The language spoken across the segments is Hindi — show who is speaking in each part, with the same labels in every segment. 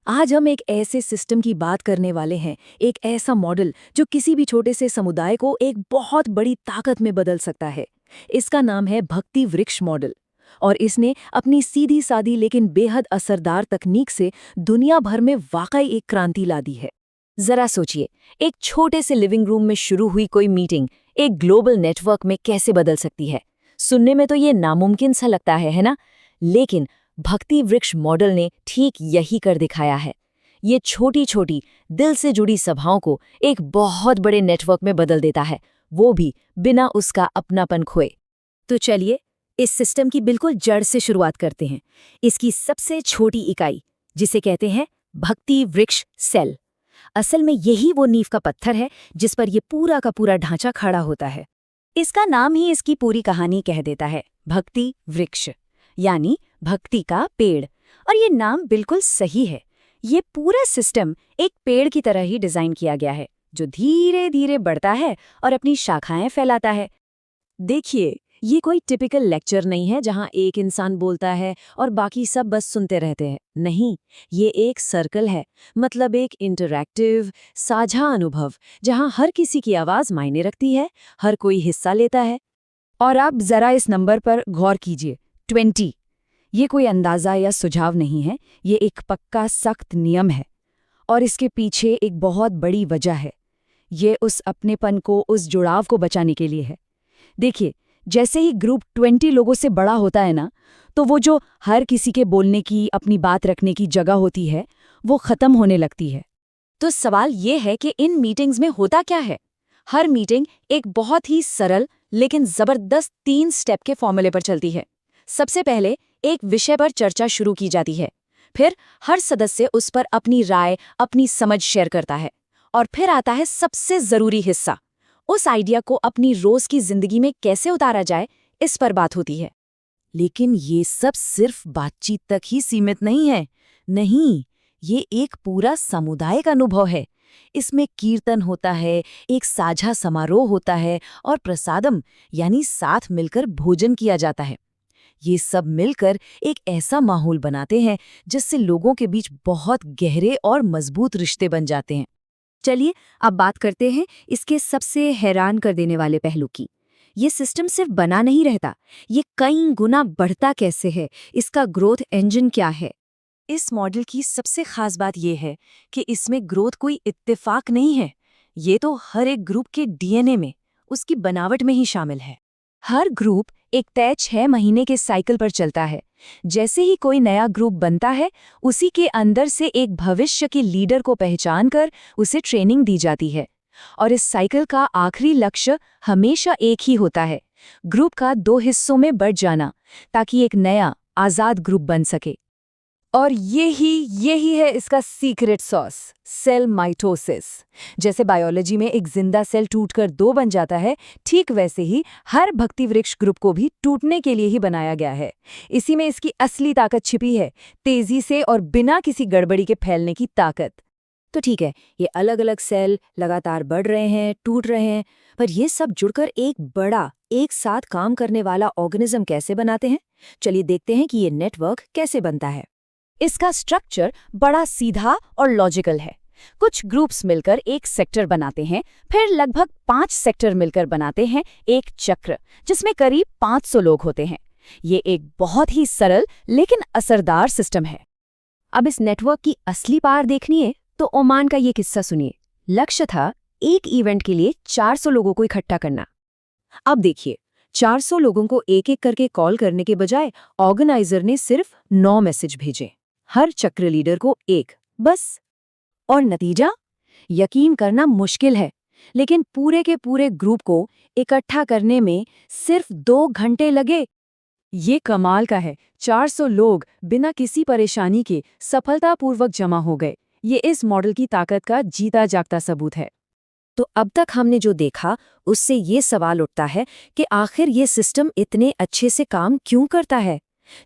Speaker 1: आज हम एक ऐसे सिस्टम की बात करने वाले हैं, एक ऐसा मॉडल जो किसी भी छोटे से समुदाय को एक बहुत बड़ी ताकत में बदल सकता है। इसका नाम है भक्ति वृक्ष मॉडल। और इसने अपनी सीधी सादी लेकिन बेहद असरदार तकनीक से दुनिया भर में वाकई एक क्रांति ला दी है। जरा सोचिए, एक छोटे से लिविंग रूम में शुरू हुई कोई मीटिंग एक ग्लोबल नेटवर्क में कैसे बदल सकती है। सुनने में तो ये नामुमकिन सा लगता है ना? लेकिन भक्ति वृक्ष मॉडल ने ठीक यही कर दिखाया है। ये छोटी छोटी दिल से जुड़ी सभाओं को एक बहुत बड़े नेटवर्क में बदल देता है, वो भी बिना उसका अपनापन खोए। तो चलिए इस सिस्टम की बिल्कुल जड़ से शुरुआत करते हैं। इसकी सबसे छोटी इकाई, जिसे कहते हैं भक्ति वृक्ष सेल। असल में यही वो नींव का पत्थर है जिस पर ये पूरा का पूरा ढांचा खड़ा होता है। इसका नाम ही इसकी पूरी कहानी कह देता है, भक्ति वृक्ष, यानी भक्ति का पेड़। और ये नाम बिल्कुल सही है। ये पूरा सिस्टम एक पेड़ की तरह ही डिजाइन किया गया है, जो धीरे धीरे बढ़ता है और अपनी शाखाएं फैलाता है। देखिए, ये कोई टिपिकल लेक्चर नहीं है जहां एक इंसान बोलता है और बाकी सब बस सुनते रहते हैं। नहीं, ये एक सर्कल है, मतलब एक इंटरैक्टिव साझा अनुभव जहां हर किसी की आवाज मायने रखती है, हर कोई हिस्सा लेता है। और अब जरा इस नंबर पर गौर कीजिए, 20। ये कोई अंदाजा या सुझाव नहीं है, ये एक पक्का सख्त नियम है। और इसके पीछे एक बहुत बड़ी वजह है। ये उस अपनेपन को, उस जुड़ाव को बचाने के लिए है। देखिए, जैसे ही ग्रुप 20 लोगों से बड़ा होता है ना, तो वो जो हर किसी के बोलने की, अपनी बात रखने की जगह होती है, वो खत्म होने लगती है। तो सवाल ये है कि इन मीटिंग्स में होता क्या है? हर मीटिंग एक बहुत ही सरल लेकिन जबरदस्त 3 स्टेप के फॉर्मूले पर चलती है। सबसे पहले एक विषय पर चर्चा शुरू की जाती है, फिर हर सदस्य उस पर अपनी राय, अपनी समझ शेयर करता है, और फिर आता है सबसे जरूरी हिस्सा, उस आइडिया को अपनी रोज की जिंदगी में कैसे उतारा जाए, इस पर बात होती है। लेकिन ये सब सिर्फ बातचीत तक ही सीमित नहीं है। नहीं, ये एक पूरा सामुदायिक अनुभव है। इसमें कीर्तन होता है, एक साझा समारोह होता है, और प्रसादम यानी साथ मिलकर भोजन किया जाता है। ये सब मिलकर एक ऐसा माहौल बनाते हैं जिससे लोगों के बीच बहुत गहरे और मजबूत रिश्ते बन जाते हैं। चलिए अब बात करते हैं इसके सबसे हैरान कर देने वाले पहलू की। ये सिस्टम सिर्फ बना नहीं रहता, ये कई गुना बढ़ता कैसे है, इसका ग्रोथ इंजन क्या है। इस मॉडल की सबसे खास बात यह है कि इसमें ग्रोथ कोई इत्तेफाक नहीं है। ये तो हर एक ग्रुप के डीएनए में, उसकी बनावट में ही शामिल है। हर ग्रुप एक तय 6 महीने के साइकिल पर चलता है। जैसे ही कोई नया ग्रुप बनता है, उसी के अंदर से एक भविष्य के लीडर को पहचान कर उसे ट्रेनिंग दी जाती है। और इस साइकिल का आखिरी लक्ष्य हमेशा एक ही होता है, ग्रुप का 2 हिस्सों में बढ़ जाना, ताकि एक नया आज़ाद ग्रुप बन सके। और यही है इसका सीक्रेट सॉस, सेल माइटोसिस। जैसे बायोलॉजी में एक जिंदा सेल टूटकर 2 बन जाता है, ठीक वैसे ही हर भक्ति वृक्ष ग्रुप को भी टूटने के लिए ही बनाया गया है। इसी में इसकी असली ताकत छिपी है, तेजी से और बिना किसी गड़बड़ी के फैलने की ताकत। तो ठीक है, ये अलग अलग सेल लगातार बढ़ रहे हैं, टूट रहे हैं, पर ये सब जुड़कर एक बड़ा, एक साथ काम करने वाला ऑर्गेनिज्म कैसे बनाते हैं? चलिए देखते हैं कि ये नेटवर्क कैसे बनता है। इसका स्ट्रक्चर बड़ा सीधा और लॉजिकल है। कुछ ग्रुप्स मिलकर एक सेक्टर बनाते हैं, फिर लगभग 5 सेक्टर मिलकर बनाते हैं एक चक्र, जिसमें करीब 500 लोग होते हैं। ये एक बहुत ही सरल लेकिन असरदार सिस्टम है। अब इस नेटवर्क की असली पावर देखनी है तो ओमान का ये किस्सा सुनिए। लक्ष्य था एक इवेंट के लिए 400 लोगों को इकट्ठा करना। अब देखिए, 400 लोगों को एक एक करके कॉल करने के बजाय ऑर्गेनाइजर ने सिर्फ 9 मैसेज भेजे, हर चक्र लीडर को एक, बस। और नतीजा? यकीन करना मुश्किल है, लेकिन पूरे के पूरे ग्रुप को इकट्ठा करने में सिर्फ 2 घंटे लगे। ये कमाल का है, 400 लोग बिना किसी परेशानी के सफलतापूर्वक जमा हो गए। ये इस मॉडल की ताकत का जीता जागता सबूत है। तो अब तक हमने जो देखा, उससे ये सवाल उठता है कि आखिर ये सिस्टम इतने अच्छे से काम क्यों करता है?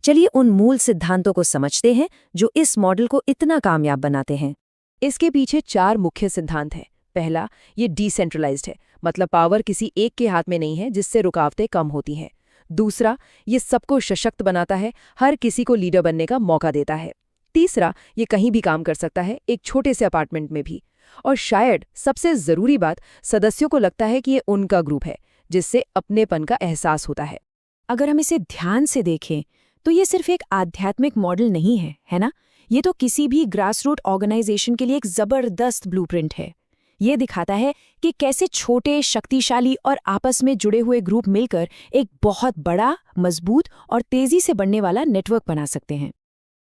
Speaker 1: चलिए उन मूल सिद्धांतों को समझते हैं जो इस मॉडल को इतना कामयाब बनाते हैं। इसके पीछे 4 मुख्य सिद्धांत हैं। पहला, ये डिसेंट्रलाइज्ड है, मतलब पावर किसी एक के हाथ में नहीं है, जिससे रुकावटें कम होती हैं। दूसरा, ये सबको सशक्त बनाता है, हर किसी को लीडर बनने का मौका देता है।
Speaker 2: तीसरा, ये कहीं भी काम कर सकता है, एक छोटे से अपार्टमेंट में भी। और शायद सबसे ज़रूरी बात, सदस्यों को लगता है कि ये उनका ग्रुप है, जिससे अपनेपन का एहसास होता है।
Speaker 3: अगर हम इसे ध्यान से देखें तो ये सिर्फ एक आध्यात्मिक मॉडल नहीं है, है ना? ये तो किसी भी ग्रासरूट ऑर्गेनाइजेशन के लिए एक जबरदस्त ब्लूप्रिंट है। ये दिखाता है कि कैसे छोटे, शक्तिशाली और आपस में जुड़े हुए ग्रुप मिलकर एक बहुत बड़ा, मजबूत और तेजी से बढ़ने वाला नेटवर्क बना सकते हैं।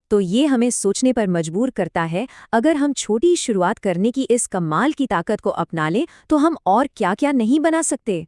Speaker 1: तो ये हमें सोचने पर मजबूर करता है, अगर हम छोटी शुरुआत करने की इस कमाल की ताकत को अपना लें तो हम और क्या-क्या नहीं बना सकते।